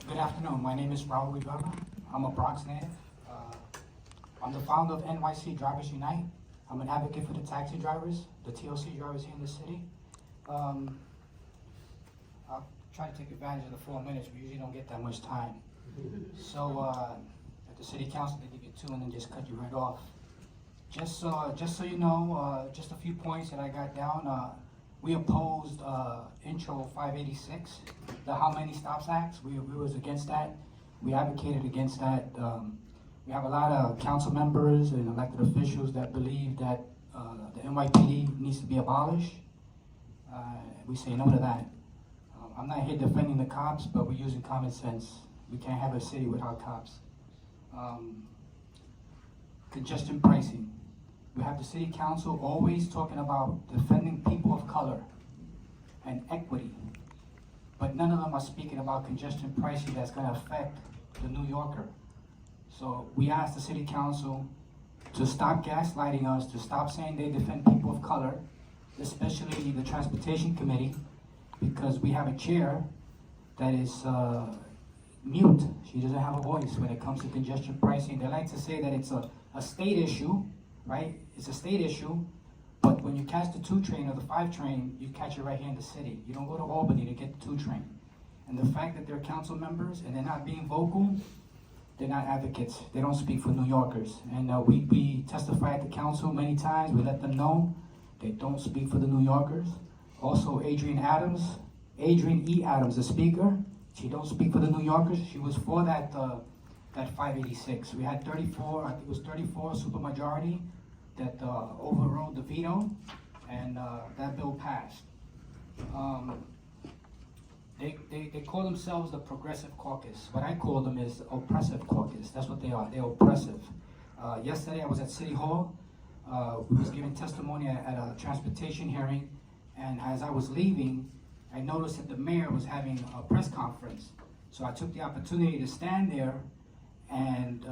Good afternoon. My name is Raúl Rivera. I'm a Bronx native. I'm the founder of NYC Drivers Unite. I'm an advocate for the taxi drivers, the TLC drivers here in the city. I'll try to take advantage of the 4 minutes. We usually don't get that much time. So at the city council, they give you 2 and then just cut you right off. Just so you know, just a few points that I got down. We opposed Intro 586, the How Many Stops Acts. We was against that. We advocated against that. We have a lot of council members and elected officials that believe that the NYPD needs to be abolished. We say no to that. I'm not here defending the cops, but we're using common sense. We can't have a city without cops. Congestion pricing. We have the city council always talking about defending people of color and equity, but none of them are speaking about congestion pricing that's going to affect the New Yorker. So we asked the city council to stop gaslighting us, to stop saying they defend people of color, especially the transportation committee, because we have a chair that is mute. She doesn't have a voice when it comes to congestion pricing. They like to say that it's a state issue, right? It's a state issue, but when you catch the 2 train or the 5 train, you catch it right here in the city. You don't go to Albany to get the 2 train. And the fact that they're council members and they're not being vocal, they're not advocates. They don't speak for New Yorkers. And we testify at the council many times. We let them know they don't speak for the New Yorkers. Also, Adrienne E. Adams, the speaker, she don't speak for the New Yorkers. She was for that 586. We had 34, I think it was 34 supermajority that overrode the veto, and that bill passed. They call themselves the Progressive Caucus. What I call them is the Oppressive Caucus. That's what they are. They're oppressive. Yesterday I was at City Hall. We was giving testimony at a transportation hearing, and as I was leaving, I noticed that the mayor was having a press conference. So I took the opportunity to stand there and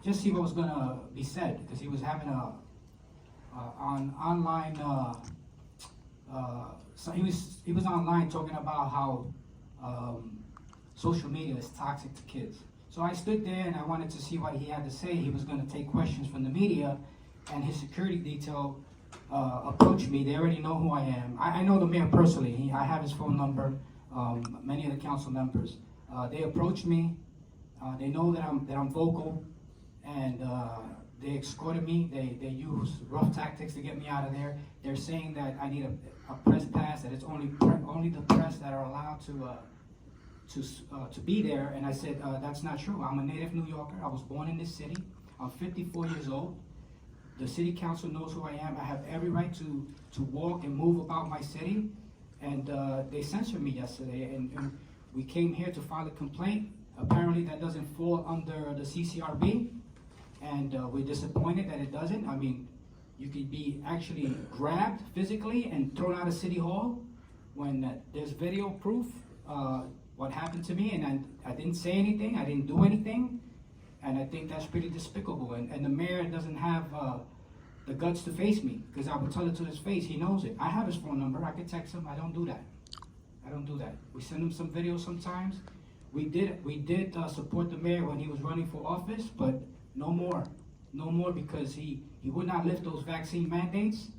just see what was going to be said, because he was having online. So he was online talking about how social media is toxic to kids. So I stood there and I wanted to see what he had to say. He was going to take questions from the media, and his security detail approached me. They already know who I am. I know the mayor personally. I have his phone number. Many of the council members. They approached me. They know that I'm vocal, and they escorted me. They use rough tactics to get me out of there. They're saying that I need a press pass, that it's only the press that are allowed to be there. And I said, that's not true. I'm a native New Yorker. I was born in this city. I'm 54 years old. The city council knows who I am. I have every right to walk and move about my city. And they censored me yesterday, and we came here to file a complaint. Apparently that doesn't fall under the CCRB, and we're disappointed that it doesn't. I mean, you could be actually grabbed physically and thrown out of City Hall when there's video proof what happened to me, and I didn't say anything, I didn't do anything, and I think that's pretty despicable. And the mayor doesn't have the guts to face me, because I would tell it to his face. He knows it. I have his phone number. I could text him. I don't do that. I don't do that. We send him some videos sometimes. We did support the mayor when he was running for office, but no more. No more, because he would not lift those vaccine mandates.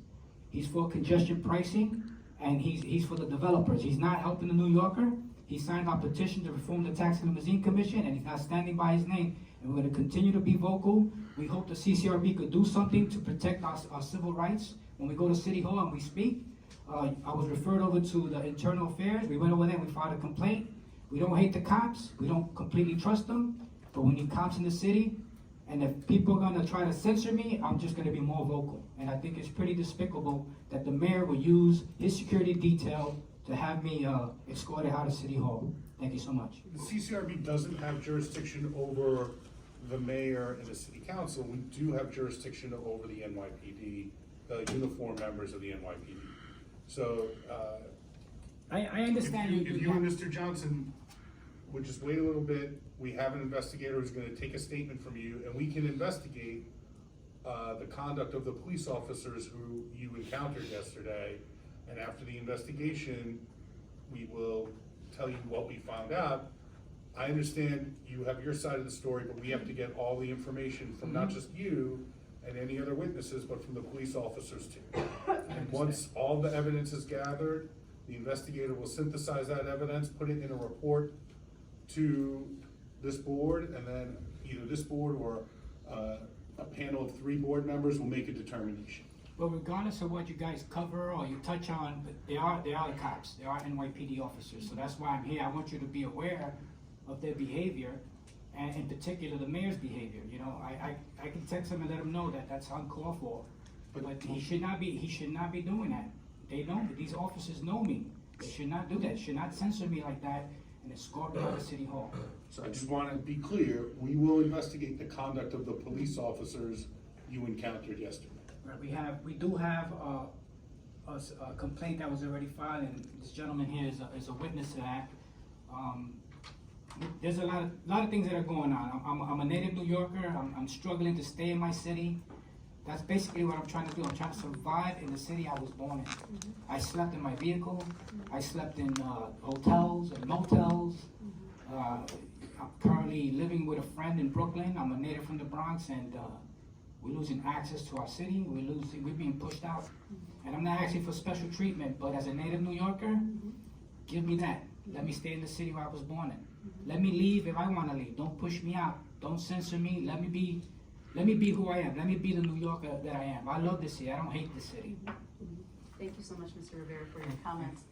He's for congestion pricing, and he's for the developers. He's not helping the New Yorker. He signed our petition to reform the Taxi and Limousine Commission, and he's not standing by his name. And we're going to continue to be vocal. We hope the CCRB could do something to protect our civil rights when we go to City Hall and we speak. I was referred over to the Internal Affairs. We went over there and we filed a complaint. We don't hate the cops. We don't completely trust them. But we need cops in the city. And if people are going to try to censor me, I'm just going to be more vocal. And I think it's pretty despicable that the mayor will use his security detail to have me escorted out of City Hall. Thank you so much. The CCRB doesn't have jurisdiction over the mayor and the city council. We do have jurisdiction over the NYPD, the uniformed members of the NYPD. So I understand if you and Mr. Johnson would just wait a little bit, we have an investigator who's going to take a statement from you, and we can investigate the conduct of the police officers who you encountered yesterday. And after the investigation, we will tell you what we found out. I understand you have your side of the story, but we have to get all the information from not just you and any other witnesses, but from the police officers too. And once all the evidence is gathered, the investigator will synthesize that evidence, put it in a report to this board, and then either this board or a panel of 3 board members will make a determination. But regardless of what you guys cover or you touch on, they are the cops, they are NYPD officers, so that's why I'm here. I want you to be aware of their behavior, and in particular the mayor's behavior. You know, I can text him and let him know that that's uncalled for, but he should not be doing that. They know me, these officers know me. They should not do that, should not censor me like that and escort me out of City Hall. So I just want to be clear, we will investigate the conduct of the police officers you encountered yesterday. Right, we do have a complaint that was already filed, and this gentleman here is a witness to that. There's a lot of things that are going on. I'm a native New Yorker. I'm struggling to stay in my city. That's basically what I'm trying to do. I'm trying to survive in the city I was born in. I slept in my vehicle. I slept in hotels and motels. I'm currently living with a friend in Brooklyn. I'm a native from the Bronx, and we're losing access to our city. We're being pushed out. And I'm not asking for special treatment, but as a native New Yorker, give me that. Let me stay in the city where I was born in. Let me leave if I want to leave. Don't push me out. Don't censor me. Let me be who I am. Let me be the New Yorker that I am. I love this city. I don't hate this city. Thank you so much, Mr. Rivera, for your comments.